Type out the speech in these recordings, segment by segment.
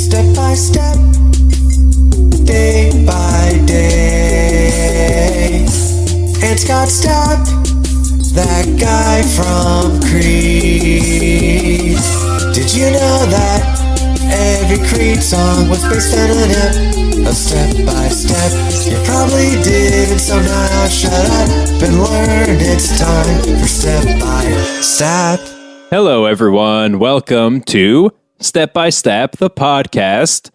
Step by step, day by day. And Scott Stapp, that guy from Creed. Did you know that every Creed song was based on an ep of Step by Step? You probably did, and so now shut up and learn. It's time for Step by Step. Hello, everyone. Welcome to Step by Step, the podcast.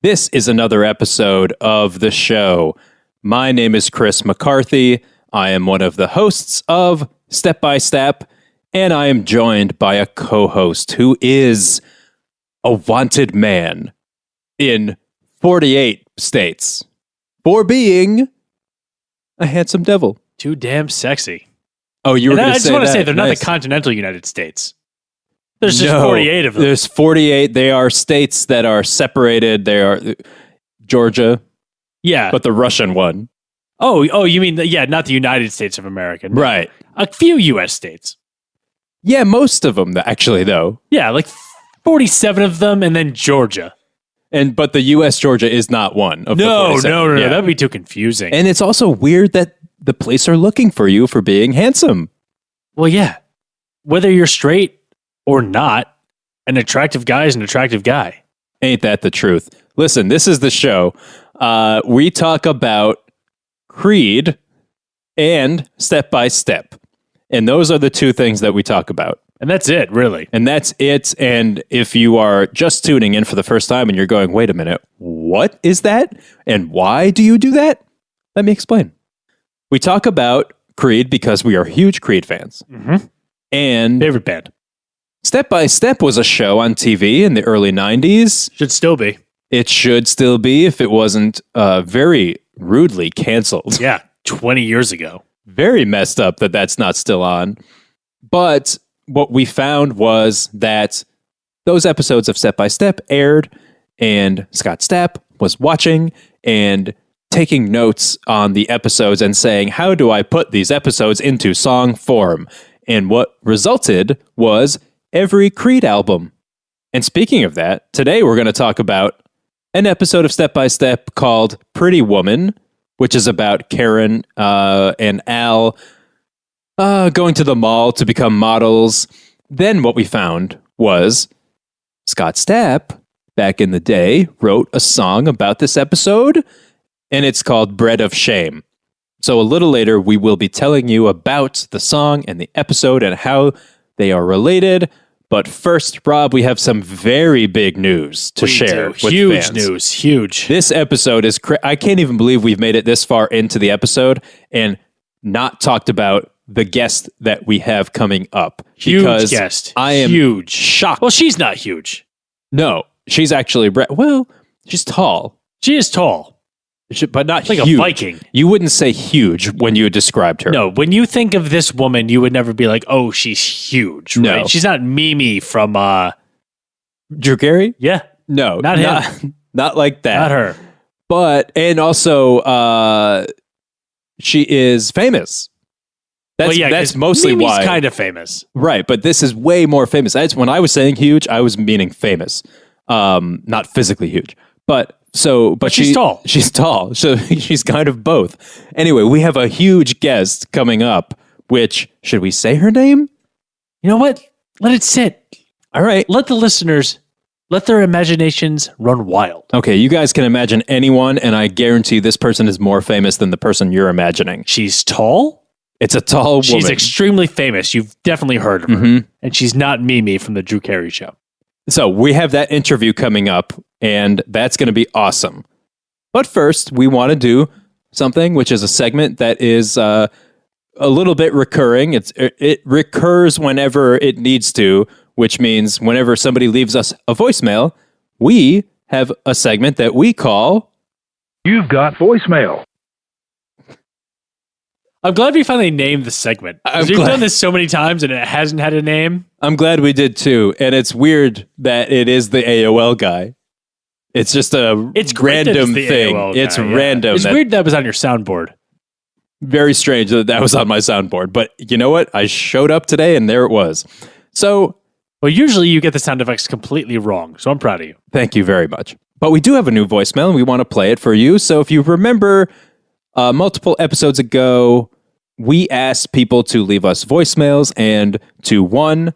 This is another episode of the show. My name is Chris McCarthy. I am one of the hosts of Step by Step, and I am joined by a co-host who is a wanted man in 48 states for being a handsome devil. Too damn sexy. Oh, you were going to say that? I just want to say they're not Nice. the continental United States. There's just 48 of them. There's 48. They are states that are separated. They are Georgia, Yeah. but the Russian one. Oh, you mean, not the United States of America. No. Right. A few U.S. states. Yeah, most of them, actually, though. Yeah, like 47 of them, and then Georgia. But the U.S. Georgia is not one of the 47. No. Yeah. That'd be too confusing. And it's also weird that the police are looking for you for being handsome. Well, yeah. Whether you're straight or not, an attractive guy is an attractive guy. Ain't that the truth? Listen, this is the show. We talk about Creed and Step by Step. And those are the two things that we talk about. And that's it, really. And that's it. And if you are just tuning in for the first time and you're going, wait a minute, what is that? And why do you do that? Let me explain. We talk about Creed because we are huge Creed fans. Mm-hmm. And Favorite band. Step by Step was a show on TV in the early 90s. Should still be. It should still be if it wasn't very rudely canceled. Yeah, 20 years ago. Very messed up that that's not still on. But what we found was that those episodes of Step by Step aired, and Scott Stapp was watching and taking notes on the episodes and saying, how do I put these episodes into song form? And what resulted was every Creed album. And speaking of that, today we're going to talk about an episode of Step by Step called Pretty Woman, which is about Karen and Al going to the mall to become models. Then what we found was Scott Stapp, back in the day, wrote a song about this episode, and it's called Bread of Shame. So a little later, we will be telling you about the song and the episode and how they are related. But first, Rob, we have some very big news to share with huge fans. news. Huge. This episode is I can't even believe we've made it this far into the episode and not talked about the guest that we have coming up. Huge because guest. I am huge. shocked. Well, she's not huge. No, she's actually, she's tall, She is tall. but not Like huge. a Viking. You wouldn't say huge when you described her. No, when you think of this woman, you would never be like, oh, she's huge. Right? No. She's not Mimi from, Drew Carey? yeah, No, Not him. Not like that. not her. But, and also, she is famous. That's 'cause mostly Mimi's why. kind of famous. Right, but this is way more famous. When I was saying huge, I was meaning famous, not physically huge. But she's tall. She's tall, so she's kind of both. Anyway, we have a huge guest coming up. Which should we say her name? You know what? Let it sit. All right. Let the listeners, let their imaginations run wild. Okay, you guys can imagine anyone, and I guarantee this person is more famous than the person you're imagining. She's tall. It's a tall woman. She's extremely famous. You've definitely heard of her. Mhm. And she's not Mimi from the Drew Carey show. So we have that interview coming up, and that's going to be awesome. But first, we want to do something, which is a segment that is a little bit recurring. It recurs whenever it needs to, which means whenever somebody leaves us a voicemail, we have a segment that we call You've got voicemail. I'm glad we finally named the segment. 'Cause we've glad- done this so many times and it hasn't had a name. I'm glad we did too. And it's weird that it is the AOL guy. It's just It's great that random the thing. AOL guy, It's yeah. random. It's weird that was on your soundboard. Very strange that was on my soundboard. But you know what? I showed up today and there it was. So Well, usually you get the sound effects completely wrong, so I'm proud of you. Thank you very much. But we do have a new voicemail, and we want to play it for you. So if you remember, multiple episodes ago, we asked people to leave us voicemails and to, one,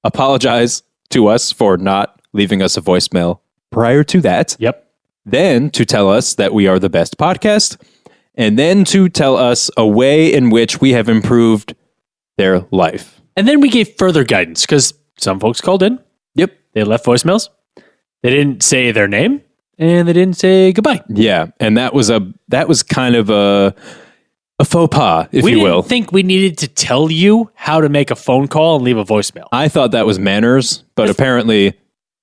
apologize to us for not leaving us a voicemail prior to that. Yep. Then to tell us that we are the best podcast, and then to tell us a way in which we have improved their life. And then we gave further guidance because some folks called in. Yep. They left voicemails. They didn't say their name, and they didn't say goodbye. Yeah, and that was kind of a faux pas, if you will. We didn't think we needed to tell you how to make a phone call and leave a voicemail. I thought that was manners, but apparently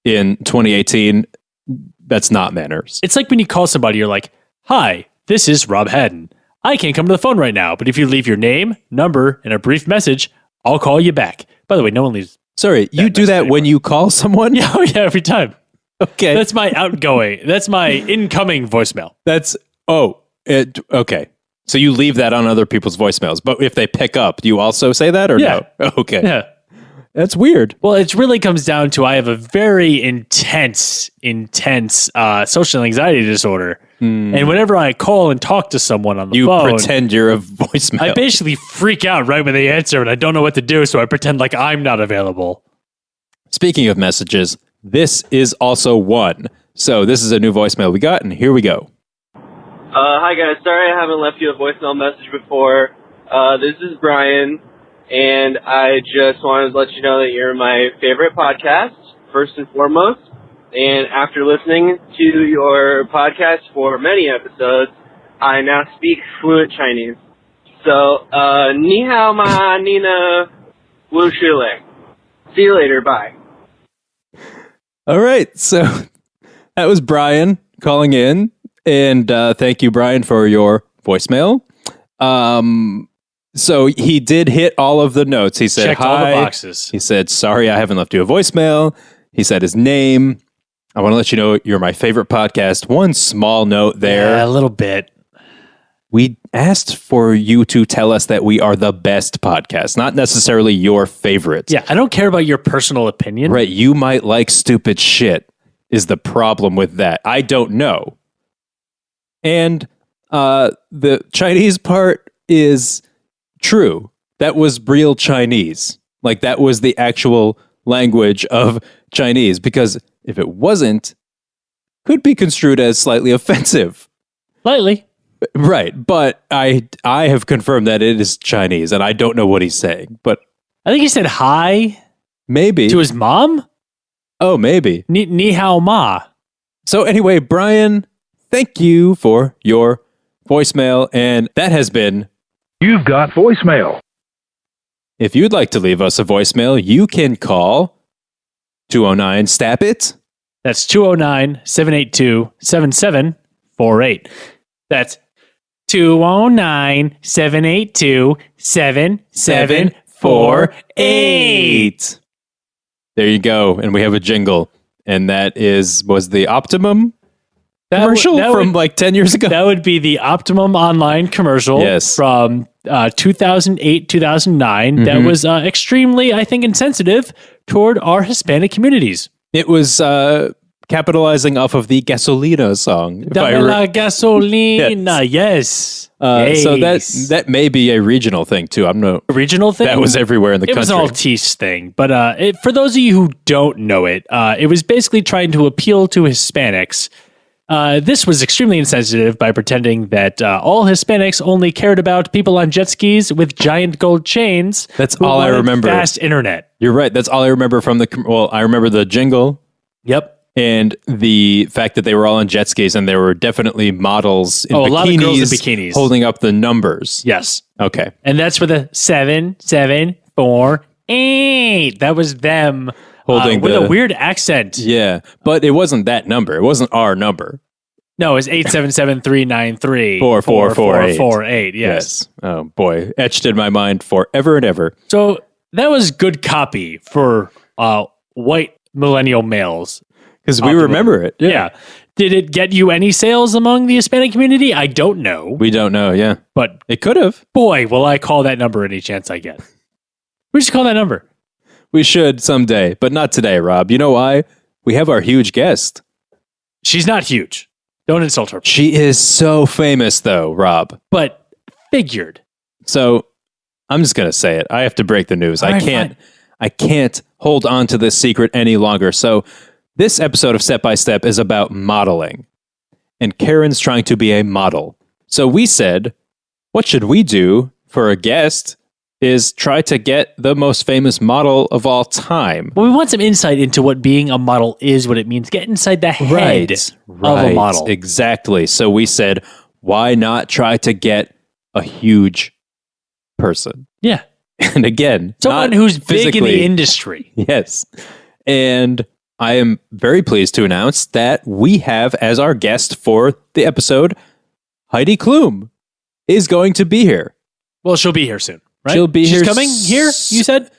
in 2018, that's not manners. It's like when you call somebody, you're like, "Hi, this is Rob Haddon. I can't come to the phone right now, but if you leave your name, number, and a brief message, I'll call you back." By the way, no one leaves. Sorry, you do that when you call someone? Yeah, every time. Okay. That's my outgoing. That's my incoming voicemail. Okay. So you leave that on other people's voicemails, but if they pick up, do you also say that or no? Okay. Yeah. That's weird. Well, it really comes down to I have a very intense social anxiety disorder. And whenever I call and talk to someone on the phone, you pretend you're a voicemail. I basically freak out right when they answer and I don't know what to do, so I pretend like I'm not available. Speaking of messages, this is also one. So this is a new voicemail we got, and here we go. Hi guys, sorry I haven't left you a voicemail message before. This is Brian, and I just wanted to let you know that you're my favorite podcast, first and foremost. And after listening to your podcast for many episodes, I now speak fluent Chinese. So, ni hao ma, Nina, wu shule. See you later, bye. All right, so that was Brian calling in, and thank you, Brian, for your voicemail. So he did hit all of the notes. He said, checked hi. all the boxes. He said, sorry, I haven't left you a voicemail. He said his name. I want to let you know you're my favorite podcast. One small note there. Yeah, a little bit. We asked for you to tell us that we are the best podcast, not necessarily your favorite. Yeah, I don't care about your personal opinion. Right. You might like stupid shit is the problem with that. I don't know. And the Chinese part is true. That was real Chinese. Like that was the actual language of Chinese, because if it wasn't, could be construed as slightly offensive. Slightly. Right, but I have confirmed that it is Chinese, and I don't know what he's saying, but I think he said hi maybe to his mom. Oh, maybe Ni hao ma. So anyway, Brian, thank you for your voicemail, and that has been You've got voicemail. If you'd like to leave us a voicemail, you can call 209-STAP-IT. That's 209-782-7748. That's 209-782-7748. There you go. And we have a jingle. And that was the Optimum commercial from like 10 years ago. That would be the Optimum online commercial from 2008, 2009. Mm-hmm. That was extremely, I think, insensitive toward our Hispanic communities. It was capitalizing off of the Gasolina song. Dame la gasolina, yes. So that may be a regional thing too. I'm no regional thing. That was everywhere in the country. It was an Altice thing, but for those of you who don't know it, it was basically trying to appeal to Hispanics. This was extremely insensitive by pretending that all Hispanics only cared about people on jet skis with giant gold chains. That's all I remember. Fast internet. You're right. That's all I remember from I remember the jingle. Yep. And the fact that they were all on jet skis, and there were definitely models in a lot of girls in bikinis holding up the numbers. Yes. Okay. And that's for the 7-7-4-8. That was them holding with a weird accent. Yeah, but it wasn't that number. It wasn't our number. No, it was 877-393 4448. Yes. Oh boy, etched in my mind forever and ever. So that was good copy for white millennial males. Because we remember it. Yeah. Did it get you any sales among the Hispanic community? I don't know. We don't know, yeah. But it could have. Boy, will I call that number any chance I get. We should call that number. We should someday, but not today, Rob. You know why? We have our huge guest. She's not huge. Don't insult her. She is so famous, though, Rob. But figured. So I'm just going to say it. I have to break the news. All right, I can't hold on to this secret any longer. So this episode of Step by Step is about modeling. And Karen's trying to be a model. So we said, what should we do for a guest is try to get the most famous model of all time. Well, we want some insight into what being a model is, what it means. Get inside the head of a model. Exactly. So we said, why not try to get a huge person? Yeah. And again, someone not who's big in physically. the industry. Yes. And I am very pleased to announce that we have as our guest for the episode, Heidi Klum is going to be here. Well, she'll be here soon, right? She'll be She's here. coming here, you said?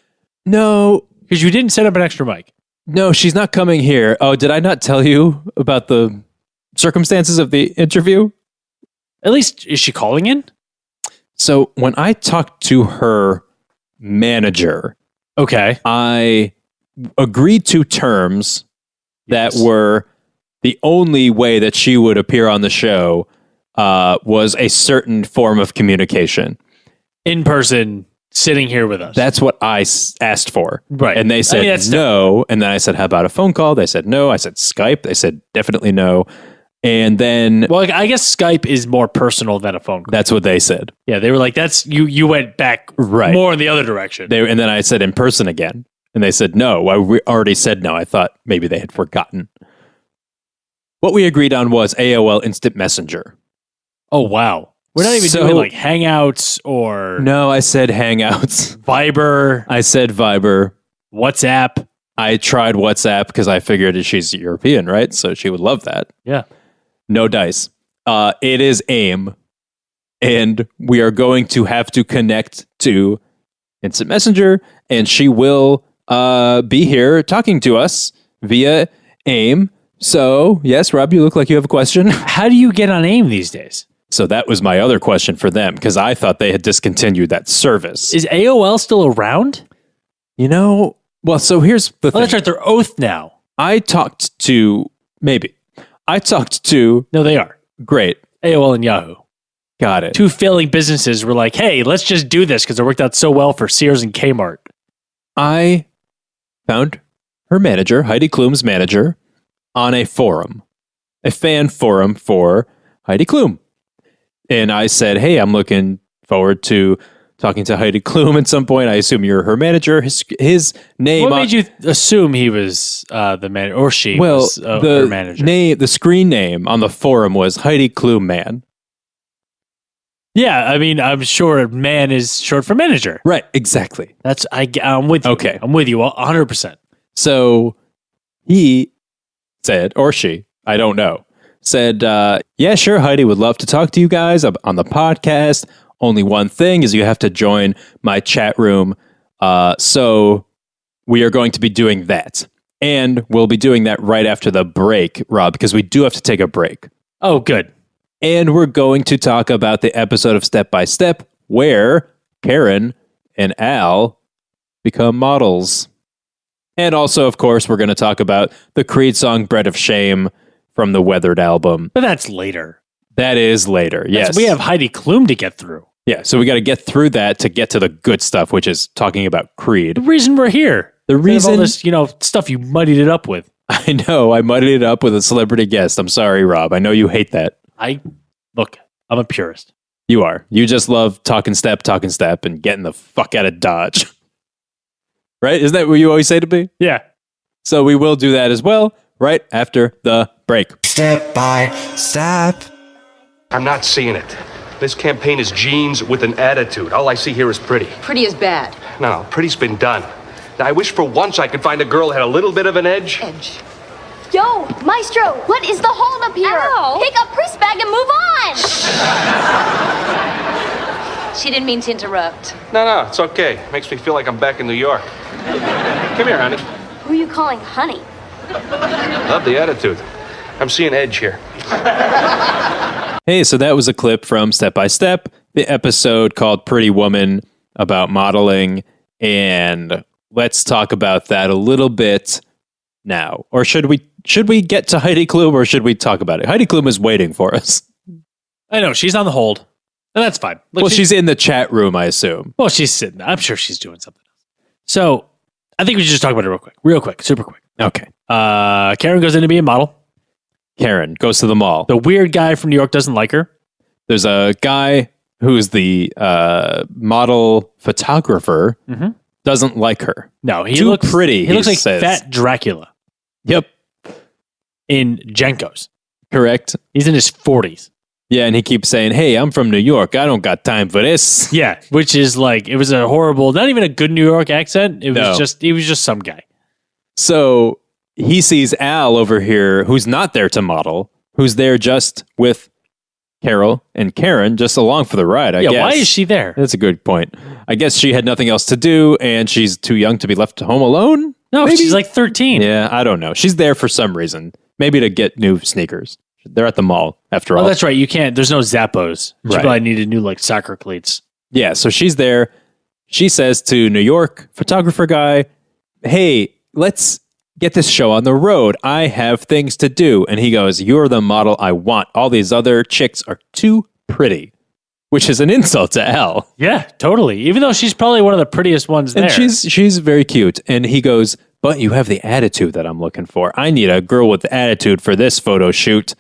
No. Because you didn't set up an extra mic. No, she's not coming here. Oh, did I not tell you about the circumstances of the interview? At least, is she calling in? So when I talked to her manager, Okay. I agreed to terms that were the only way that she would appear on the show was a certain form of communication. In person, sitting here with us. That's what I asked for. Right. And they said that's no. And then I said, how about a phone call? They said no. I said Skype. They said definitely no. And then Well, I guess Skype is more personal than a phone call. that's what they said. Yeah, they were like, "That's you." You went back Right. more in the other direction. And then I said in person again. And they said no. Well, we already said no. I thought maybe they had forgotten. What we agreed on was AOL Instant Messenger. Oh wow, we're not even So- doing like Hangouts or No, I said Hangouts. Viber, I said Viber. WhatsApp. I tried WhatsApp because I figured she's European, right? So she would love that. Yeah, No dice. It is AIM. And we are going to have to connect to Instant Messenger. And she will be here talking to us via AIM. So, yes, Rob, you look like you have a question. how do you get on AIM these days? So that was my other question for them because I thought they had discontinued that service. Is AOL still around? You know, well, so here's the Oh, thing. that's right. They're Oath now. I talked to No, they are great. AOL and Yahoo. Got it. Two failing businesses were like, "Hey, let's just do this because it worked out so well for Sears and Kmart." I found her manager, Heidi Klum's manager, on a forum, a fan forum for Heidi Klum. And I said, hey, I'm looking forward to talking to Heidi Klum at some point. I assume you're her manager. His name. What made you assume he was the manager or she Well, was her manager? the screen name on the forum was Heidi Klum Man. Yeah, I mean, I'm sure man is short for manager. Right, exactly. I'm with you. Okay. I'm with you 100%. So he said, or she, I don't know, said, yeah, sure, Heidi would love to talk to you guys on the podcast. Only one thing is you have to join my chat room. So we are going to be doing that. And we'll be doing that right after the break, Rob, because we do have to take a break. Oh, good. And we're going to talk about the episode of Step by Step where Karen and Al become models. And also, of course, we're going to talk about the Creed song Bread of Shame from the Weathered album. But that's later. That is later, yes. We have Heidi Klum to get through. Yeah, so we got to get through that to get to the good stuff, which is talking about Creed. The reason we're here. The reason... all this, stuff you muddied it up with. I know, I muddied it up with a celebrity guest. I'm sorry, Rob. I know you hate that. Look, I'm a purist. You are. You just love talking step, and getting the fuck out of Dodge. Right? Isn't that what you always say to me? Yeah. So we will do that as well right after the break. Step by step. I'm not seeing it. This campaign is jeans with an attitude. All I see here is pretty. Pretty is bad. No, pretty's been done. Now, I wish for once I could find a girl that had a little bit of an edge. Edge. Yo, Maestro, what is the holdup here? Ow. Pick up Priest bag and move on! She didn't mean to interrupt. No, it's okay. Makes me feel like I'm back in New York. Come here, honey. Who are you calling honey? Love the attitude. I'm seeing edge here. Hey, so that was a clip from Step by Step, the episode called Pretty Woman about modeling. And let's talk about that a little bit now. Or should we get to Heidi Klum, or should we talk about it? Heidi Klum is waiting for us. I know, she's on the hold. And that's fine. Look, Well, she's in the chat room, I assume. Well, she's sitting. I'm sure she's doing something else. So I think we should just talk about it real quick, super quick. Okay. Karen goes in to be a model. Karen goes to the mall. The weird guy from New York doesn't like her. There's a guy who's the model photographer, doesn't like her. No, he Too looks pretty, He looks like says. fat Dracula Yep. in Jenkos. Correct. He's in his 40s. Yeah, and he keeps saying, hey, I'm from New York. I don't got time for this. Yeah, which is like, it was a horrible, not even a good New York accent. He was just some guy. So he sees Al over here, who's not there to model, who's there just with Carol and Karen, just along for the ride, I guess. Yeah, why is she there? That's a good point. I guess she had nothing else to do, and she's too young to be left home alone? No, Maybe? she's like 13. Yeah, I don't know. She's there for some reason. Maybe to get new sneakers. They're at the mall, after Oh, all. that's right. You can't, there's no Zappos. She Right. probably needed new like soccer cleats. Yeah, so she's there. She says to New York photographer guy, hey, let's get this show on the road. I have things to do. And he goes, you're the model I want. All these other chicks are too pretty, which is an insult to Al. Yeah, totally. Even though she's probably one of the prettiest ones there. And she's very cute. And he goes, but you have the attitude that I'm looking for. I need a girl with attitude for this photo shoot.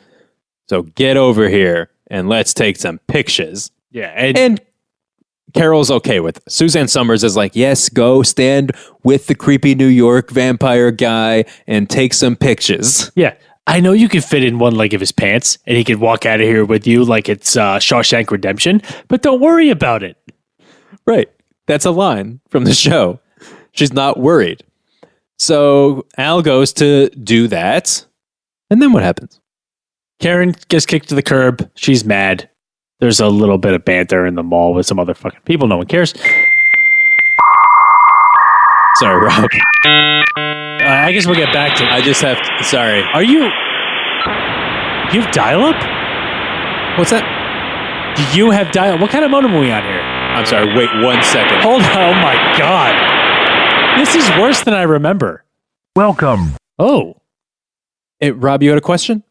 So get over here and let's take some pictures. Yeah, And Carol's okay with it. Suzanne Summers is like, yes, go stand with the creepy New York vampire guy and take some pictures. yeah. I know you could fit in one leg of his pants and he could walk out of here with you like it's Shawshank Redemption, but don't worry about it. Right. That's a line from the show. She's not worried. So Al goes to do that. And then what happens? Karen gets kicked to the curb. She's mad. There's a little bit of banter in the mall with some other fucking people. No one cares. Sorry, Rob. I guess we'll get back to it. I just have to, sorry. You have dial-up? What's that? Do you have dial-up? What kind of modem are we on here? I'm sorry. Wait 1 second. Hold on. Oh my God. This is worse than I remember. Welcome. Oh. Rob, you had a question?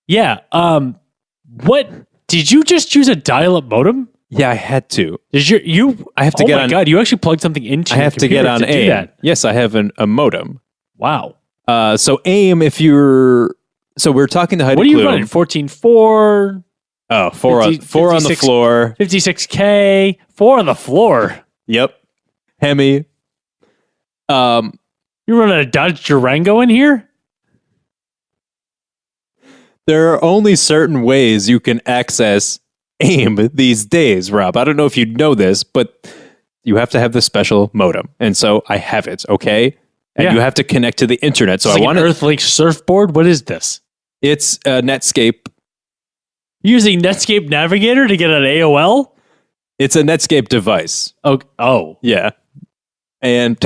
Yeah. What? Did you just use a dial-up modem? Yeah, I had to. I have to get Oh my on- God, you actually plugged something into I your have to get computer on to do AIM. that. Yes, I have a modem. Wow. So AIM, if you're... So we're talking to Heidi What are you Klum. running? 14.4, Oh, four on the 56 floor. 56K, 4 on the floor. Yep. Hemi. You're running a Dodge Durango in here? There are only certain ways you can access AIM these days, Rob. I don't know if you know this, but you have to have the special modem. And so I have it, okay? And Yeah. you have to connect to the internet. So It's I like want an to... Earthlink surfboard? What is this? It's Netscape. You're using Netscape Navigator to get on AOL? It's a Netscape device. Oh. Yeah. And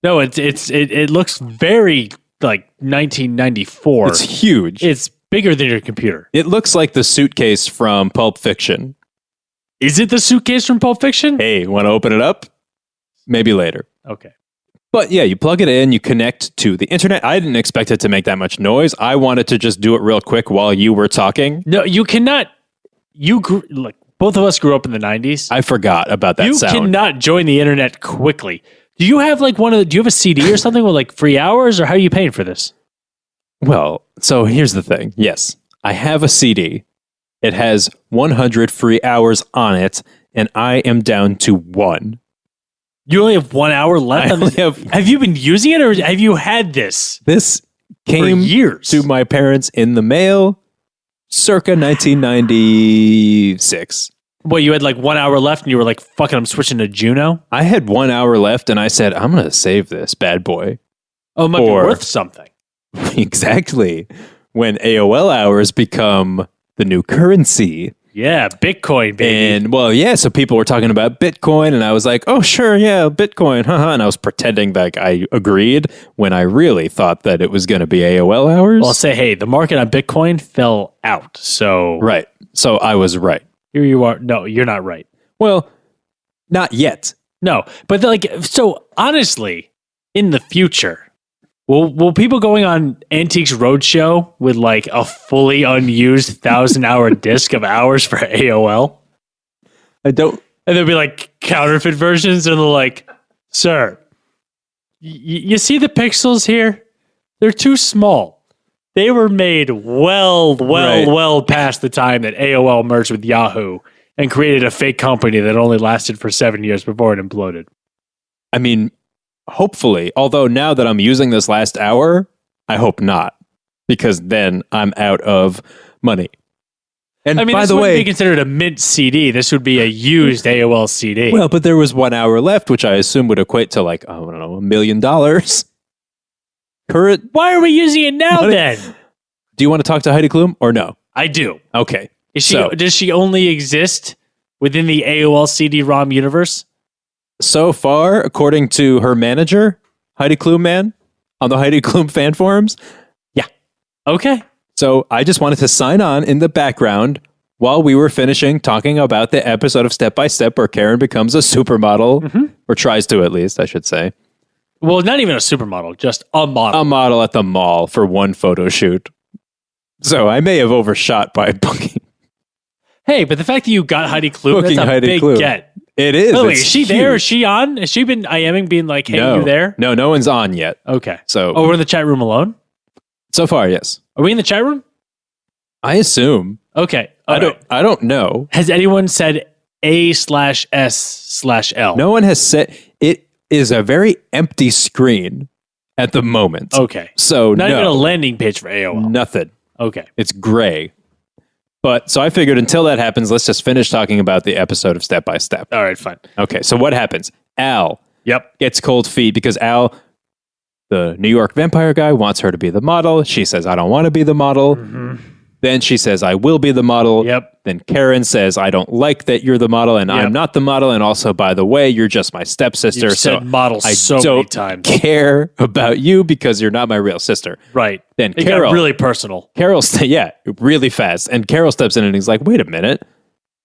No, it looks very like 1994. it's huge. It's bigger than your computer. It looks like the suitcase from Pulp Fiction. Is it the suitcase from Pulp Fiction? Hey, want to open it up? Maybe later. Okay. But yeah, you plug it in, you connect to the internet. I didn't expect it to make that much noise. I wanted to just do it real quick while you were talking. No, you cannot. Look, both of us grew up in the 90s. I forgot about that You sound. cannot join the internet quickly. Do you have like do you have a CD or something with like free hours, or how are you paying for this? Well, so here's the thing. Yes, I have a CD. It has 100 free hours on it, and I am down to 1. You only have 1 hour left. I On only this? have- Have you been using it, or have you had this This for came years? to my parents in the mail circa 1996. Well, you had like 1 hour left, and you were like, "Fucking, I'm switching to Juno." I had 1 hour left, and I said, I'm going to save this bad boy. Oh, it might Or- be worth something. Exactly. When AOL hours become the new currency. Yeah, Bitcoin, baby. And well, yeah, so people were talking about Bitcoin, and I was like, oh, sure, yeah, Bitcoin, haha. And I was pretending like I agreed when I really thought that it was going to be AOL hours. Well, I'll say, hey, the market on Bitcoin fell out. So Right. So I was right. here you are. No, you're not right. Well, not yet. No, but so honestly, in the future, will people going on Antiques Roadshow with like a fully unused 1,000-hour disc of hours for AOL? I don't. And there'll be like counterfeit versions, and they're like, "Sir, you see the pixels here? They're too small. They were made well past the time that AOL merged with Yahoo and created a fake company that only lasted for 7 years before it imploded." I mean, hopefully, although now that I'm using this last hour, I hope not, because then I'm out of money. And I mean, by this the wouldn't way, be considered a mint CD. This would be a used AOL CD. well, but there was 1 hour left, which I assume would equate to like, I don't know, $1 million. Current. Why are we using it now Money. then? Do you want to talk to Heidi Klum or no? I do. Okay. Does she only exist within the AOL CD-ROM universe? So far, according to her manager, Heidi Klum man, on the Heidi Klum fan forums, yeah. Okay. So I just wanted to sign on in the background while we were finishing talking about the episode of Step by Step where Karen becomes a supermodel, or tries to at least, I should say. Well, not even a supermodel, just a model. A model at the mall for one photo shoot. So I may have overshot by booking. Hey, but the fact that you got Heidi Klum, Booking that's a Heidi big Klum. get. It is. By the way, It's is she there? huge. Is she on? Has she been IMing being like, hey, No. you there? No, no one's on yet. Okay. So Oh, we're in the chat room alone? so far, yes. Are we in the chat room? I assume. Okay. I don't know. Has anyone said A/S/L? No one has said it is a very empty screen at the moment. Okay. So Not no, even a landing page for AOL. nothing. Okay. It's gray. But so I figured until that happens, let's just finish talking about the episode of Step by Step. All right, fine. Okay, so what happens? Al Yep. gets cold feet because Al, the New York vampire guy, wants her to be the model. She says, I don't want to be the model. Then she says, I will be the model. Yep. Then Karen says, I don't like that you're the model and Yep. I'm not the model. And also, by the way, you're just my stepsister. You've So said model I so many don't times. care about you because you're not my real sister. Right. Then It Carol. got really personal. Yeah, really fast. And Carol steps in and he's like, wait a minute.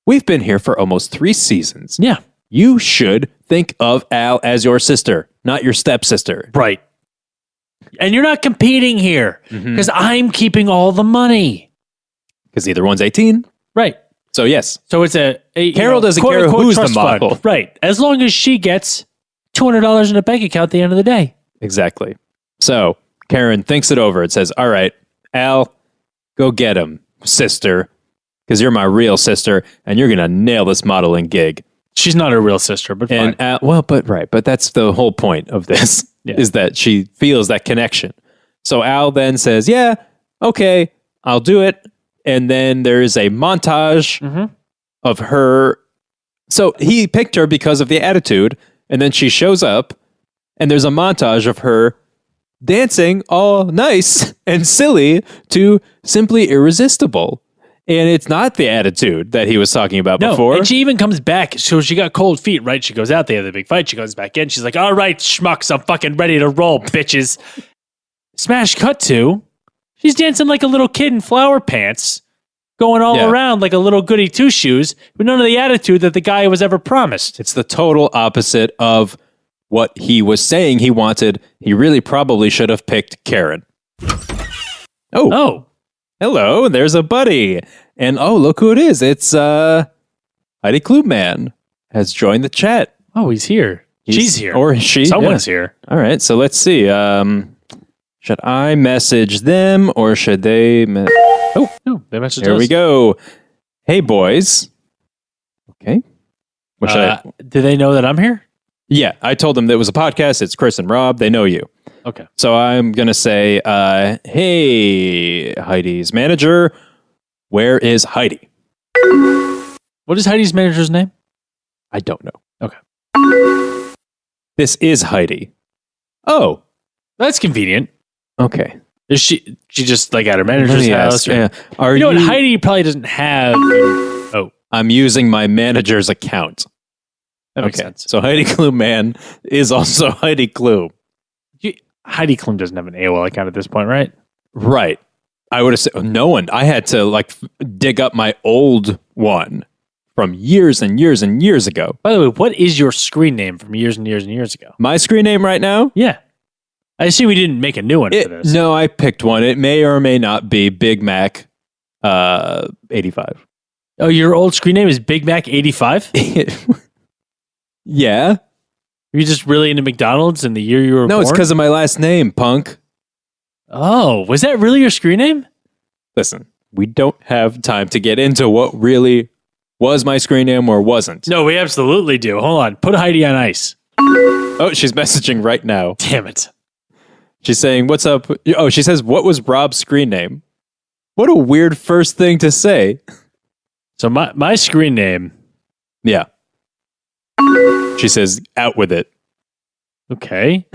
We've been here for almost 3 seasons. Yeah. You should think of Al as your sister, not your stepsister. Right. And you're not competing here because I'm keeping all the money. Because either one's 18. Right. So, yes. So it's a Carol doesn't quote, care unquote, who's the trust fund. model. Right. As long as she gets $200 in a bank account at the end of the day. Exactly. So, Karen thinks it over. It says, all right, Al, go get him, sister, because you're my real sister and you're going to nail this modeling gig. She's not her real sister, but fine. And Al, but that's the whole point of this is that she feels that connection. So Al then says, yeah, okay, I'll do it. And then there's a montage of her. So he picked her because of the attitude. And then she shows up and there's a montage of her dancing all nice and silly to Simply Irresistible. And it's not the attitude that he was talking about before. And she even comes back. So she got cold feet, right? She goes out, they have the big fight. She goes back in. She's like, all right, schmucks, I'm fucking ready to roll, bitches. Smash cut to, she's dancing like a little kid in flower pants, going all around like a little goody two-shoes, with none of the attitude that the guy was ever promised. It's the total opposite of what he was saying he wanted. He really probably should have picked Karen. Oh. Hello, there's a buddy. And look who it is. It's Heidi Klum man has joined the chat. Oh, he's here. She's here. Or she. Someone's here. All right, so let's see. Should I message them or should they... No, they messaged There us. we go. Hey, boys. Okay. What should I... Do they know that I'm here? Yeah, I told them that it was a podcast. It's Chris and Rob. They know you. Okay. So I'm going to say, hey, Heidi's manager, where is Heidi? What is Heidi's manager's name? I don't know. Okay. This is Heidi. Oh, That's convenient. okay. Is she just like at her manager's house? Or, Yeah. Are you know what? Heidi probably doesn't have. I'm using my manager's account. That makes sense. So Heidi Klum man is also Heidi Klum. Heidi Klum doesn't have an AOL account at this point, right? Right. I would have said no one. I had to dig up my old one from years and years and years ago. By the way, what is your screen name from years and years and years ago? My screen name right now? Yeah. I assume we didn't make a new one for this. No, I picked one. It may or may not be Big Mac 85. Oh, your old screen name is Big Mac 85? Yeah. Were you just really into McDonald's in the year you were born? No, it's because of my last name, punk. Oh, was that really your screen name? Listen, we don't have time to get into what really was my screen name or wasn't. No, we absolutely do. Hold on. Put Heidi on ice. Oh, she's messaging right now. Damn it. She's saying, what's up? Oh, she says, what was Rob's screen name? What a weird first thing to say. So my screen name. Yeah. She says, out with it. Okay.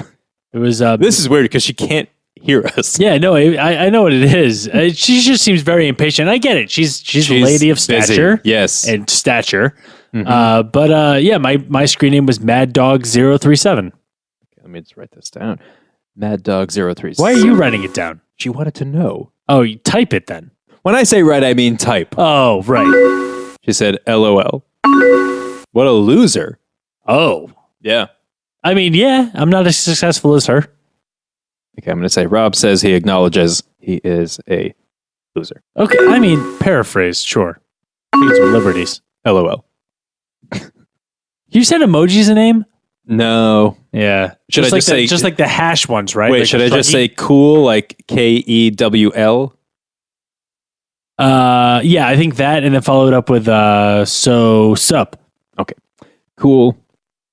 It was... This is weird because she can't hear us. Yeah, no, I know what it is. She just seems very impatient. I get it. She's a lady of stature. Busy. Yes. And stature. But yeah, my screen name was Mad Dog 037. Let me just write this down. Mad Dog 037. Why are you writing it down? She wanted to know. Oh, you type it then. When I say write, I mean type. Oh, right. She said, LOL. What a loser. Oh. Yeah. I mean, yeah, I'm not as successful as her. Okay, I'm going to say Rob says he acknowledges he is a loser. Okay, I mean, paraphrase, sure. Take some liberties. LOL. You said emoji's a name? No. Yeah. Should I just say... Just like the hash ones, right? Wait, like should I just say cool, like KEWL? Yeah, I think that, and then follow it up with so sup. Okay. Cool.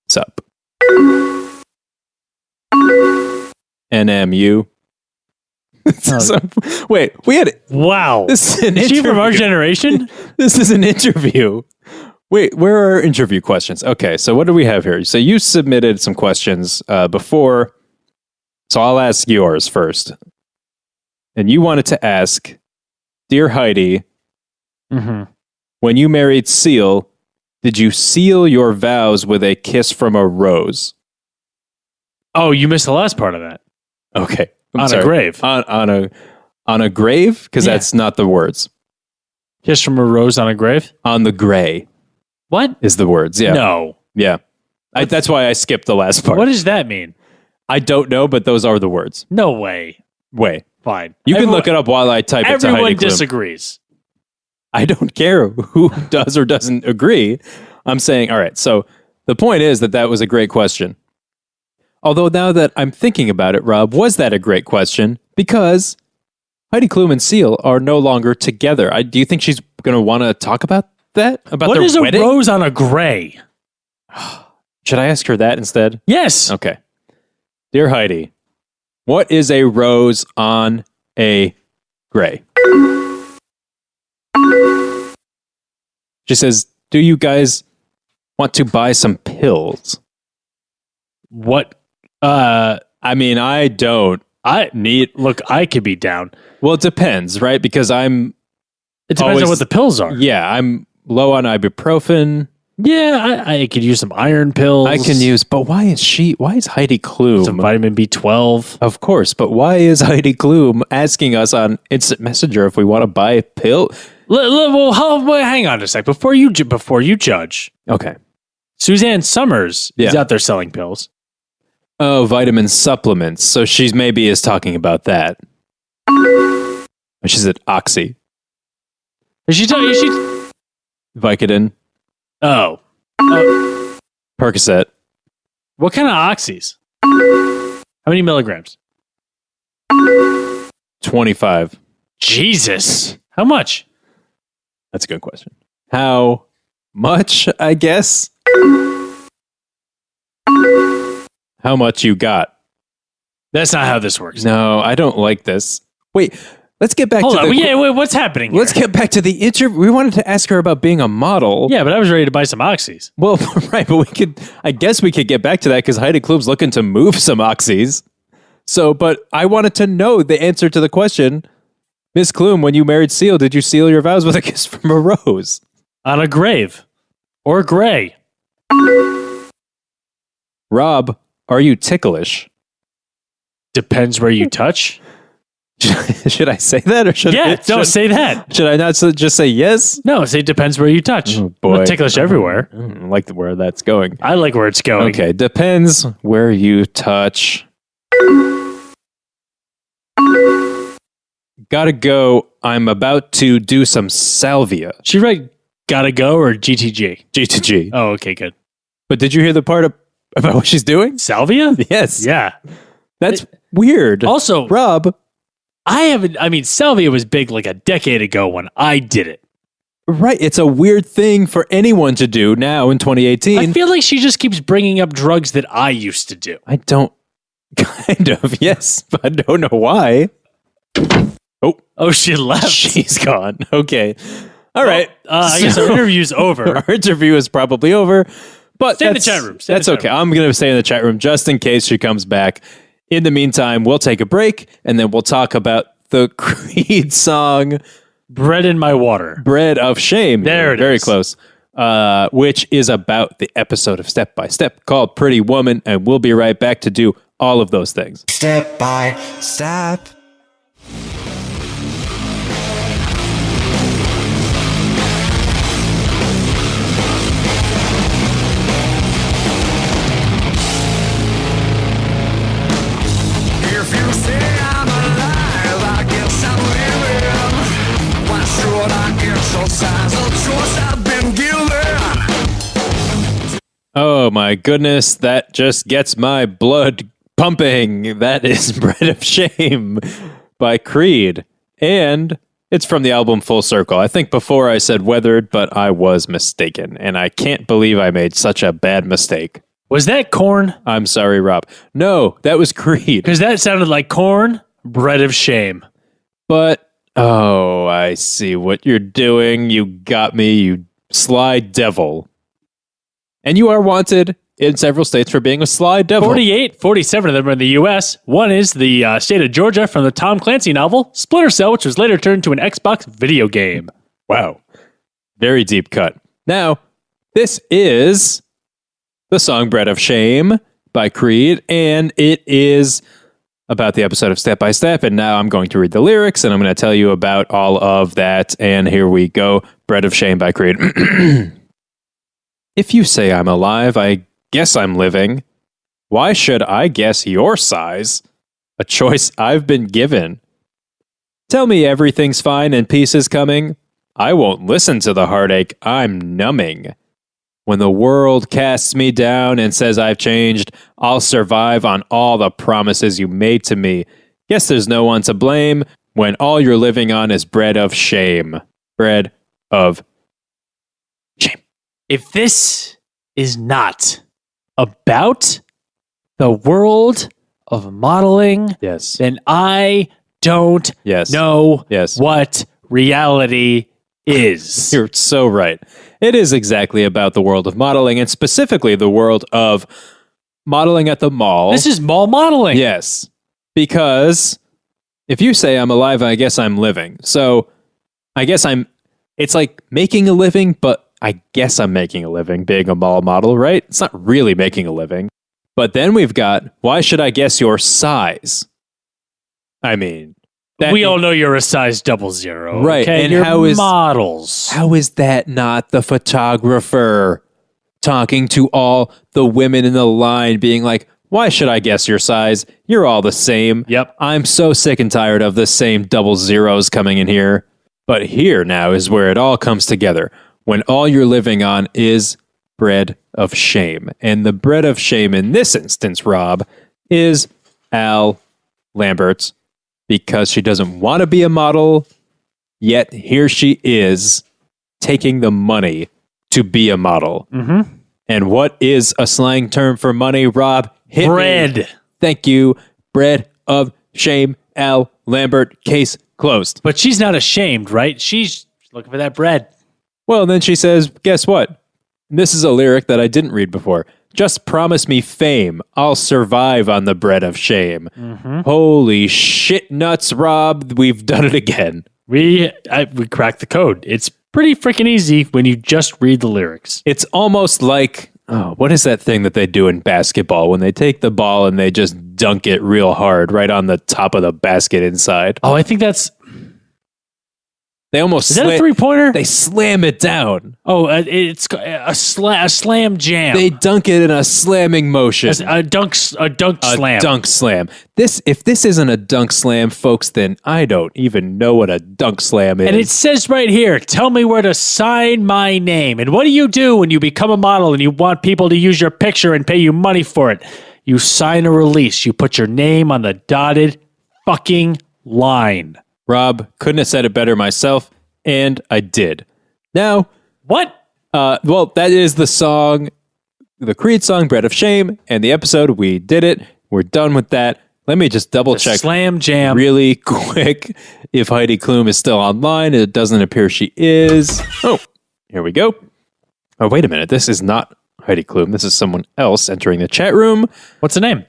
Sup. NMU. Wait, we had... Wow. This is an Is she from our interview. generation? This is an interview. Wait, where are our interview questions? Okay, so what do we have here? So you submitted some questions before, so I'll ask yours first. And you wanted to ask, Dear Heidi, when you married Seal, did you seal your vows with a kiss from a rose? Oh, you missed the last part of that. Okay. A grave. On a grave? Because that's not the words. Kiss from a rose on a grave? On the gray. What? Is the words, yeah. No. Yeah. That's why I skipped the last part. What does that mean? I don't know, but those are the words. No way. Wait. Fine. You can look it up while I type it to Heidi Everyone Klum. disagrees. I don't care who does or doesn't agree. I'm saying, all right, so the point is that was a great question. Although now that I'm thinking about it, Rob, was that a great question? Because Heidi Klum and Seal are no longer together. Do you think she's going to want to talk about that? About What their is a wedding? rose on a gray? Should I ask her that instead? Yes. Okay. Dear Heidi, what is a rose on a gray? She says, do you guys want to buy some pills? What? I mean, I don't. Look, I could be down. Well, it depends, right? Because It depends on what the pills are. Yeah, I'm low on ibuprofen. Yeah, I could use some iron pills. I can use, but why is Heidi Klum? Some vitamin B12. Of course, but why is Heidi Klum asking us on Instant Messenger if we want to buy a pill? Well, hang on a sec. Before you judge, Okay. Suzanne Summers is out there selling pills. Oh, vitamin supplements. So she maybe is talking about that. She said Oxy. Is she Vicodin. Oh. Percocet. What kind of oxys? How many milligrams? 25. Jesus. How much? That's a good question. How much, I guess? How much you got? That's not how this works. No, I don't like this. Wait, let's get back Hold to on. Wait, what's happening here? Let's get back to the interview. We wanted to ask her about being a model. Yeah, but I was ready to buy some oxys. Well, right, but I guess we could get back to that because Heidi Klum's looking to move some oxys. So, but I wanted to know the answer to the question. Miss Klum, when you married Seal, did you seal your vows with a kiss from a rose? On a grave. Or gray. Rob, are you ticklish? Depends where you touch. Should I say that or should don't say that. Should I not just say yes? No, say it depends where you touch. Oh, boy. Not ticklish everywhere. I don't like where that's going. I like where it's going. Okay, depends where you touch. Gotta go. I'm about to do some salvia. Should you write gotta go or GTG? G2G. Oh, okay, good. But did you hear the part about what she's doing? Salvia? Yes. Yeah. That's weird. Also, Rob. salvia was big like a decade ago when I did it. Right. It's a weird thing for anyone to do now in 2018. I feel like she just keeps bringing up drugs that I used to do. I don't. Kind of, yes. But I don't know why. Oh, she left. She's gone. Okay. All right. I guess our interview's over. Our interview is probably over. But Stay in the chat room. That's okay. I'm going to stay in the chat room just in case she comes back. In the meantime, we'll take a break and then we'll talk about the Creed song Bread in My Water. Bread of Shame. There it Very is. close. Which is about the episode of Step by Step called Pretty Woman. And we'll be right back to do all of those things. Step by step. If you say I'm alive, I guess I'm living. Why should I exercise a choice I've been given? Oh my goodness, that just gets my blood pumping. That is Bread of Shame by Creed. And it's from the album Full Circle. I think before I said Weathered, but I was mistaken. And I can't believe I made such a bad mistake. Was that Korn? I'm sorry, Rob. No, that was Creed. Because that sounded like Korn, Bread of Shame. But, oh, I see what you're doing. You got me, you sly devil. And you are wanted in several states for being a sly devil. 47 of them are in the U.S. One is the state of Georgia from the Tom Clancy novel Splinter Cell, which was later turned to an Xbox video game. Wow. Very deep cut. Now, this is the song Bread of Shame by Creed, and it is about the episode of Step by Step, and now I'm going to read the lyrics, and I'm going to tell you about all of that, and here we go. Bread of Shame by Creed. If you say I'm alive, I guess I'm living. Why should I guess your size? A choice I've been given. Tell me everything's fine and peace is coming. I won't listen to the heartache I'm numbing. When the world casts me down and says I've changed, I'll survive on all the promises you made to me. Guess there's no one to blame when all you're living on is bread of shame. Bread of shame. If this is not about the world of modeling, Yes. then I don't Yes. know Yes. what reality is. You're so right. It is exactly about the world of modeling, and specifically the world of modeling at the mall. This is mall modeling. Yes. Because if you say I'm alive, I guess I'm living. So I guess it's like making a living, but I guess I'm making a living being a mall model, right? It's not really making a living. But then we've got, why should I guess your size? I mean, We all know you're a size 00. Right, Okay? and You're how is- models? how is that not the photographer talking to all the women in the line being like, why should I guess your size? You're all the same. Yep. I'm so sick and tired of the same double zeros coming in here. But here now is where it all comes together. When all you're living on is bread of shame. And the bread of shame in this instance, Rob, is Al Lambert's, because she doesn't want to be a model, yet here she is taking the money to be a model. Mm-hmm. And what is a slang term for money, Rob? Hit me. Bread. Thank you. Bread of shame. Al Lambert, case closed. But she's not ashamed, right? She's looking for that bread. Well, then she says, guess what? This is a lyric that I didn't read before. Just promise me fame. I'll survive on the bread of shame. Mm-hmm. Holy shit nuts, Rob. We've done it again. We cracked the code. It's pretty freaking easy when you just read the lyrics. It's almost like what is that thing that they do in basketball when they take the ball and they just dunk it real hard right on the top of the basket inside? Oh, I think that's... They almost Is that a three-pointer? They slam it down. Oh, it's a slam jam. They dunk it in a slamming motion. A dunk slam. Dunk slam. If this isn't a dunk slam, folks, then I don't even know what a dunk slam is. And it says right here, tell me where to sign my name. And what do you do when you become a model and you want people to use your picture and pay you money for it? You sign a release. You put your name on the dotted fucking line. Rob, couldn't have said it better myself, and I did. Now, what? Well, that is the song, the Creed song, Bread of Shame, and the episode. We did it. We're done with that. Let me just double check Slam jam really quick if Heidi Klum is still online. It doesn't appear she is. Oh, here we go. Oh, wait a minute. This is not Heidi Klum. This is someone else entering the chat room. What's the name?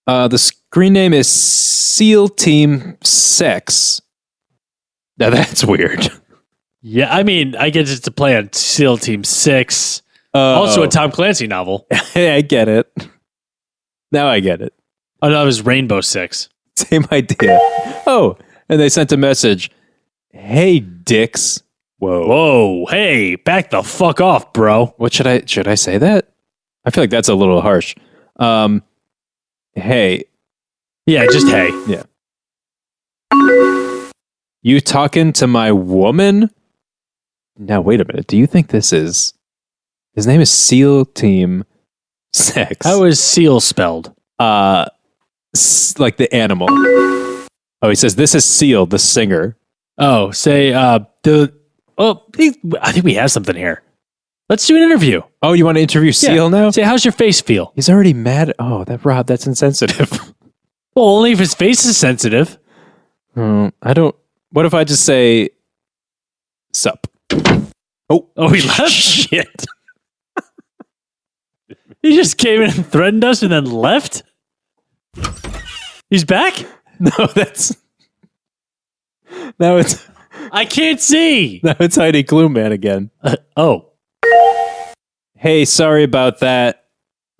The screen name is SEAL Team Sex. Now that's weird. Yeah, I mean, I get to play on SEAL Team 6. Also a Tom Clancy novel. I get it. Now I get it. Oh, no, it was Rainbow Six. Same idea. Oh, and they sent a message. Hey, dicks. Whoa, hey, back the fuck off, bro. What should I say that? I feel like that's a little harsh. Hey. Yeah, just hey. Yeah. You talking to my woman? Now, wait a minute. Do you think this is... His name is SEAL Team Sex. How is SEAL spelled? Like the animal. Oh, he says, this is SEAL, the singer. Oh, say, I think we have something here. Let's do an interview. Oh, you want to interview SEAL now? Say, how's your face feel? He's already mad. Oh, Rob, that's insensitive. Well, only if his face is sensitive. I don't... What if I just say, sup? Oh, he left? Shit. He just came in and threatened us and then left? He's back? No, Now it's... I can't see. Now it's Heidi Klum Man again. Oh. Hey, sorry about that.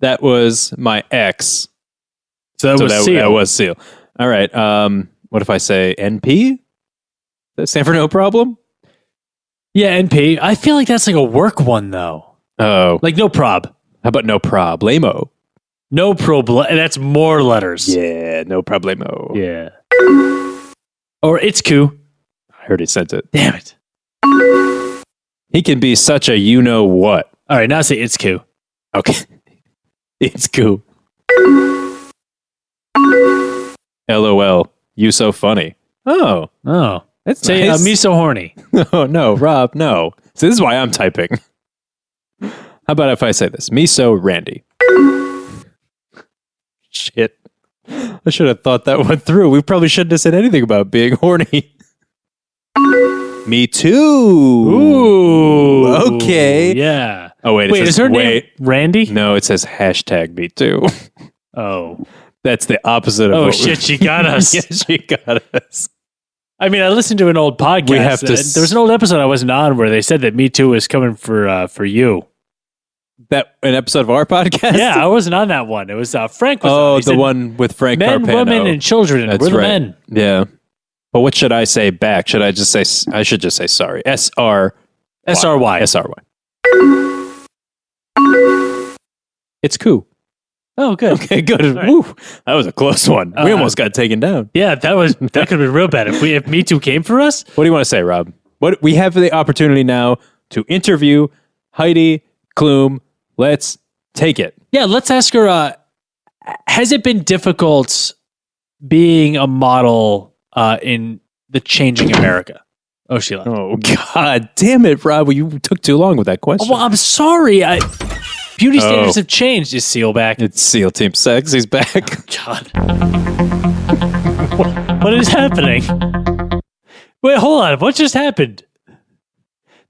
That was my ex. So that was SEAL. That was SEAL. All right. What if I say NP? Does that stand for no problem? Yeah, NP. I feel like that's like a work one, though. Oh. Like no prob. How about no problemo? No problem. That's more letters. Yeah, no problemo. Yeah. Or it's cool. I heard he sent it. Damn it. He can be such a you-know-what. All right, now say it's cool. Okay. It's cool. LOL. You so funny. Oh. That's say nice. me so horny. No, Rob, no. So this is why I'm typing. How about if I say this? Me so Randy. Shit. I should have thought that one through. We probably shouldn't have said anything about being horny. Me too. Ooh. Okay. Yeah. Oh, wait. Is her name Randy? No, it says hashtag me too. Oh. That's the opposite of Oh, shit. She got us. Yeah, she got us. I mean, I listened to an old podcast. We have to there was an old episode I wasn't on where they said that Me Too was coming for you. That an episode of our podcast? Yeah, I wasn't on that one. It was Frank was on. Oh, He the said, one with Frank men, Carpano. women, and children. That's We're the right. men. Yeah. But what should I say back? Should I just say, I should just say sorry. SRY. SRY. It's cool. Oh, good. Okay, good. Right. Woo. That was a close one. We almost got taken down. Yeah, that could have been real bad if Me Too came for us. What do you want to say, Rob? What we have the opportunity now to interview Heidi Klum. Let's take it. Yeah, let's ask her. Has it been difficult being a model in the changing America? Oh, she left. Oh, God damn it, Rob. You took too long with that question. Well, I'm sorry. Beauty standards have changed. Is Seal back? It's SEAL Team Sex. He's back. God. What is happening? Wait, hold on. What just happened?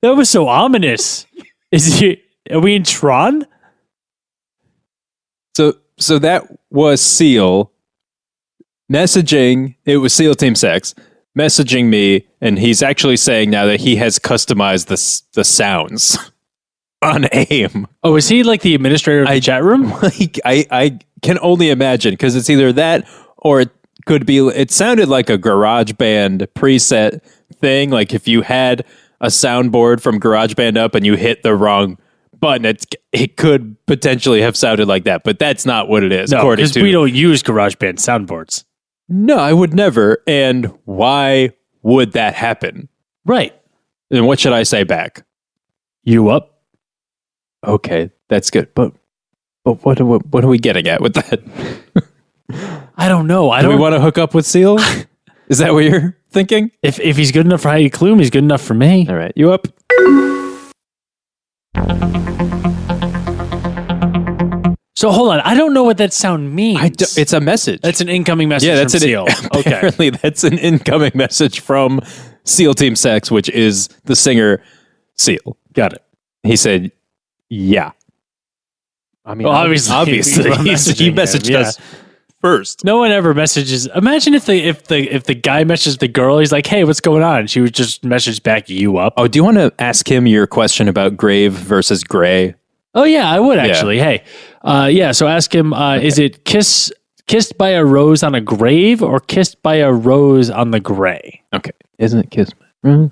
That was so ominous. Are we in Tron? So that was SEAL messaging. It was SEAL Team Sex messaging me, and he's actually saying now that he has customized the sounds. on AIM. Oh, is he like the administrator of the chat room? Like, I can only imagine because it's either that or it could be. It sounded like a GarageBand preset thing. Like if you had a soundboard from GarageBand up and you hit the wrong button, it could potentially have sounded like that. But that's not what it is. No, because we don't use GarageBand soundboards. No, I would never. And why would that happen? Right. And what should I say back? You up? Okay, that's good. But what are we getting at with that? I don't know. Do we want to hook up with Seal? Is that what you're thinking? If he's good enough for Heidi Klum, he's good enough for me. All right, you up? So hold on. I don't know what that sound means. It's a message. That's an incoming message that's from Seal. Okay. Apparently, that's an incoming message from SEAL Team Sex, which is the singer Seal. Got it. He said, "Yeah." I mean, Well, obviously, he messaged us first. No one ever messages. Imagine if the guy messages the girl, he's like, "Hey, what's going on?" And she would just message back, "You up?" Oh, do you want to ask him your question about grave versus gray? Oh yeah, I would actually. Hey, so ask him: Is it kissed by a rose on a grave or kissed by a rose on the gray? Okay, isn't it kissed by a rose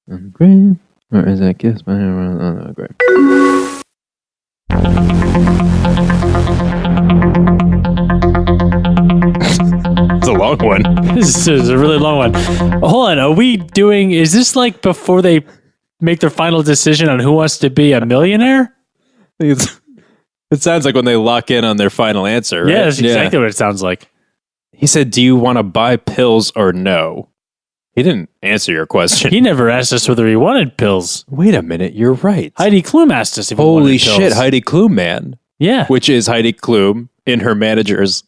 on the grave, or is it kissed by a rose on the grave? It's a long one. This is a really long one. Hold on, are we doing? Is this like before they make their final decision on who wants to be a millionaire? It sounds like when they lock in on their final answer, right? Yeah, that's exactly what it sounds like. He said, "Do you want to buy pills or no?" He didn't answer your question. He never asked us whether he wanted pills. Wait a minute, you're right. Heidi Klum asked us if he wanted Holy pills. shit, Heidi Klum, man. Yeah. Which is Heidi Klum in her manager's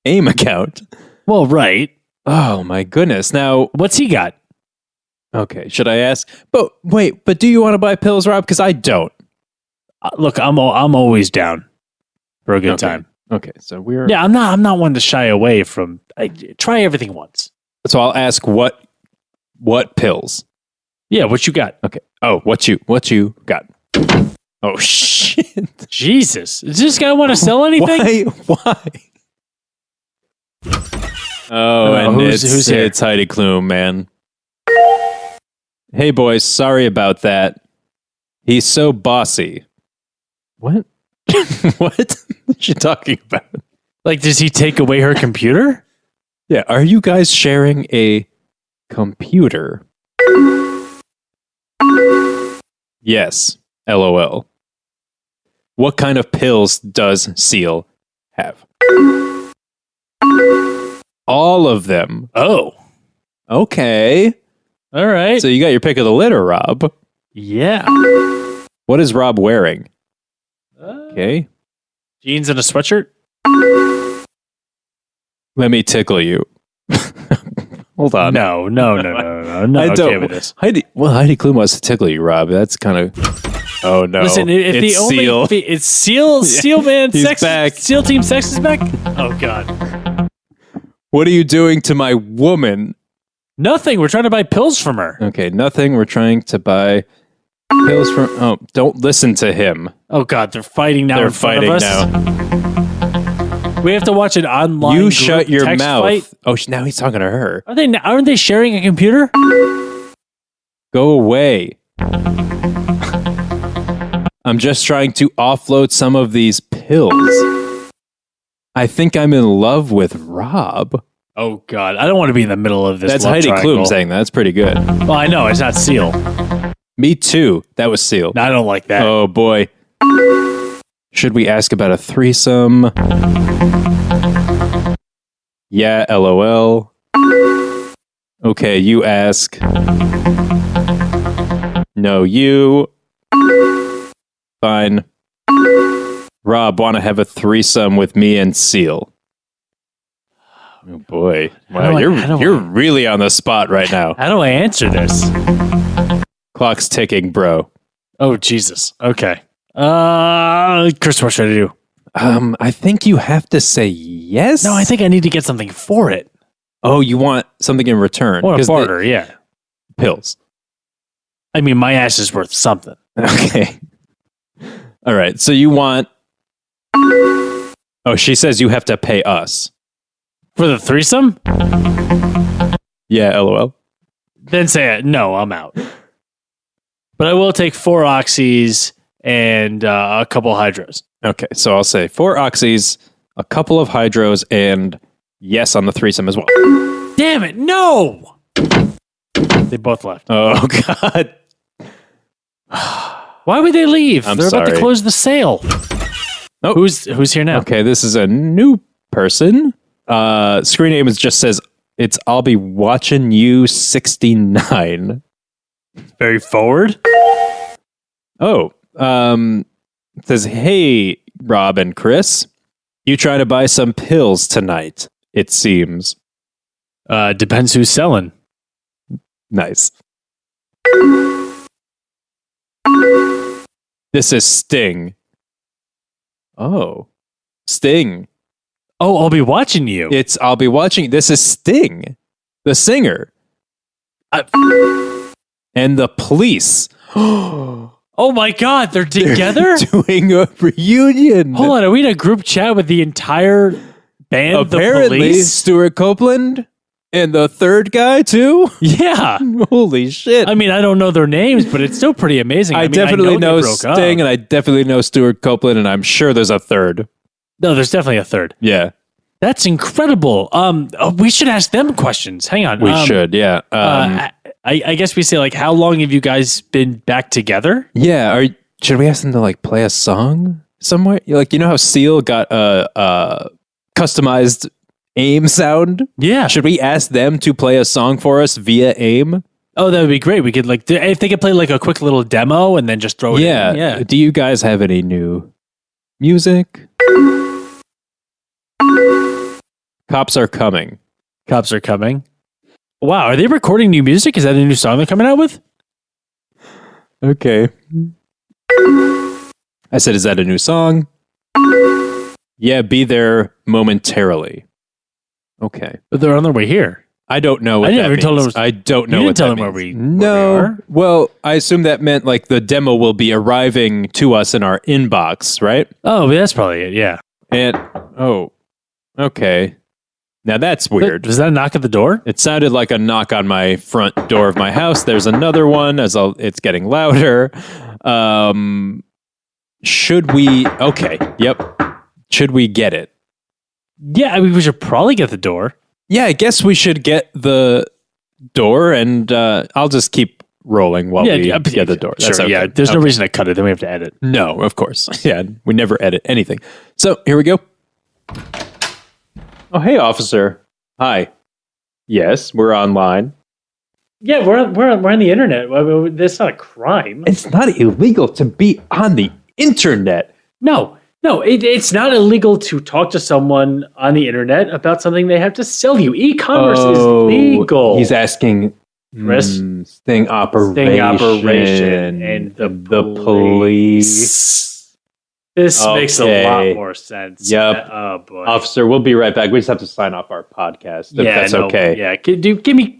AIM account. Well, right. Oh my goodness. Now, What's he got? okay, should I ask? But wait, do you want to buy pills, Rob? Because I don't. Look, I'm always down for a good time. Okay, so we're Yeah, I'm not one to shy away from. Try everything once. So I'll ask what pills? Yeah, what you got? Okay. Oh, what you got? Oh shit! Jesus, does this guy want to sell anything? Why? Oh, and who's here? it's Heidi Klum, man. Hey, boys, sorry about that. He's so bossy. What? What is she talking about? Like, does he take away her computer? Yeah, are you guys sharing a computer? Yes, LOL. What kind of pills does Seal have? All of them. Oh, Okay. all right. So you got your pick of the litter, Rob. Yeah, What is Rob wearing? Okay. jeans and a sweatshirt. Let me tickle you. Hold on. No. I'm not okay with this. Heidi Klum wants to tickle you, Rob. That's kind of. Oh no! Listen, if it's the only Seal. it's Seal man, He's sex back. Seal Team Sex is back. Oh God, What are you doing to my woman? nothing. We're trying to buy pills from her. Okay, nothing. We're trying to buy pills from. Oh, don't listen to him. Oh God, they're fighting now. They're in front fighting of us. now. We have to watch an online. You group shut your text mouth. fight? Oh, now he's talking to her. Aren't they sharing a computer? Go away. I'm just trying to offload some of these pills. I think I'm in love with Rob. Oh God, I don't want to be in the middle of this. That's love Heidi triangle. Klum saying that. That's pretty good. Well, I know it's not Seal. Me too. That was Seal. No, I don't like that. Oh boy. Should we ask about a threesome? Yeah, LOL. Okay, you ask. No, you. Fine. Rob, want to have a threesome with me and Seal? Oh boy. Wow, you're really on the spot right now. How do I answer this? Clock's ticking, bro. Oh Jesus. Okay. Chris, what should I do? I think you have to say yes. No, I think I need to get something for it. Oh, you want something in return? I want a 'Cause barter, yeah. Pills. I mean, my ass is worth something. Okay. All right. So you want... Oh, she says you have to pay us. For the threesome? Yeah, LOL. Then say it. No, I'm out. But I will take 4 oxys and a couple hydros. Okay, so I'll say 4 oxys, a couple of hydros, and yes on the threesome as well. Damn it, no! They both left. Oh, God. Why would they leave? I'm They're about sorry. to close the sale. Oh. Who's here now? Okay, this is a new person. Screen name just says, it's I'll be watching you 69. Very forward. Oh, it says, hey, Rob and Chris, you trying to buy some pills tonight, it seems. Depends who's selling. Nice. This is Sting. Oh, Sting. Oh, I'll be watching you. I'll be watching. This is Sting, the singer. And the Police. Oh my God, they're together? Doing a reunion. Hold on, are we in a group chat with the entire band? Apparently, The Police? Stuart Copeland and the third guy too. Yeah. Holy shit! I mean, I don't know their names, but it's still pretty amazing. I mean, definitely they know broke up. Sting, and I definitely know Stuart Copeland, and I'm sure there's a third. No, there's definitely a third. Yeah, That's incredible. We should ask them questions. Hang on. we should. Yeah, I guess we say, like, how long have you guys been back together? yeah. Should we ask them to like play a song somewhere? Like, you know how Seal got a customized AIM sound? Yeah. Should we ask them to play a song for us via AIM? Oh, that would be great. We could if they could play like a quick little demo and then just throw it in. Yeah. Do you guys have any new music? Cops are coming. Cops are coming. Wow, are they recording new music? Is that a new song they're coming out with? Okay. I said, is that a new song? Yeah, be there momentarily. Okay. But they're on their way here. I don't know what I that never means. told them- I don't know You what didn't tell that them where means. we No. are. Well, I assume that meant like the demo will be arriving to us in our inbox, right? Oh, but that's probably it. Yeah. And okay. Now that's weird. Was that a knock at the door? It sounded like a knock on my front door of my house. There's another one it's getting louder. Should we? Okay. Yep. Should we get it? Yeah, I mean, we should probably get the door. Yeah, I guess we should get the door, and I'll just keep rolling while we get the door. That's Sure, okay. yeah. There's no reason to cut it. Then we have to edit. No, of course. Yeah, we never edit anything. So here we go. Oh, hey, officer. Hi. Yes, we're online. Yeah, we're on the internet. That's not a crime. It's not illegal to be on the internet. No, it's not illegal to talk to someone on the internet about something they have to sell you. E-commerce is legal. He's asking Chris? Sting operation and the police. This makes a lot Okay. more sense. Yep. Oh boy. Officer, we'll be right back. We just have to sign off our podcast. If that's okay. Yeah. Give me.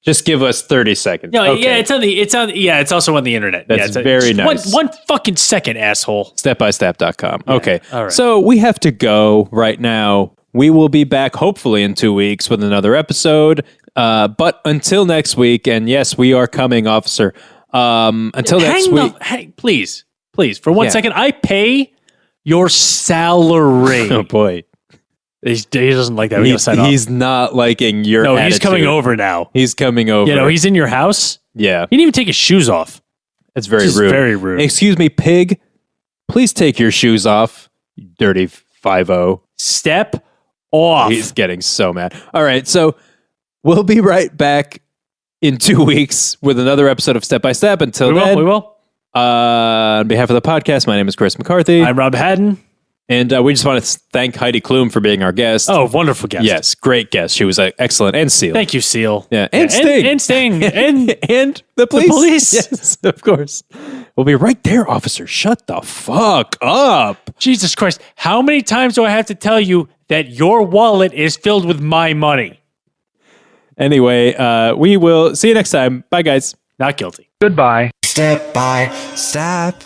Just give us 30 seconds. No. Okay. Yeah. It's also on the internet. That's yeah, very just nice. One fucking second, asshole. Stepbystep.com. Okay. all right. So we have to go right now. We will be back hopefully in 2 weeks with another episode. But until next week, and yes, we are coming, officer. Until next week. Hey, please, for 1 second, I pay your salary. Oh boy. He doesn't like that. We gotta sign off. He's not liking your No, he's attitude. coming over now. He's coming over. You know, he's in your house. Yeah. He didn't even take his shoes off. That's very Just rude. very rude. Excuse me, pig. Please take your shoes off, you dirty 5-0. Step off. He's getting so mad. All right, so we'll be right back in 2 weeks with another episode of Step by Step. Until then, we will. On behalf of the podcast, my name is Chris McCarthy. I'm Rob Haddon. And we just want to thank Heidi Klum for being our guest. Oh, wonderful guest. Yes, great guest. She was excellent. And Seal. Thank you, Seal. Yeah, and Sting. And Sting. And and the police. police. Yes, of course. We'll be right there, officer. Shut the fuck up. Jesus Christ. How many times do I have to tell you that your wallet is filled with my money? Anyway, we will see you next time. Bye, guys. Not guilty. Goodbye. Step by step.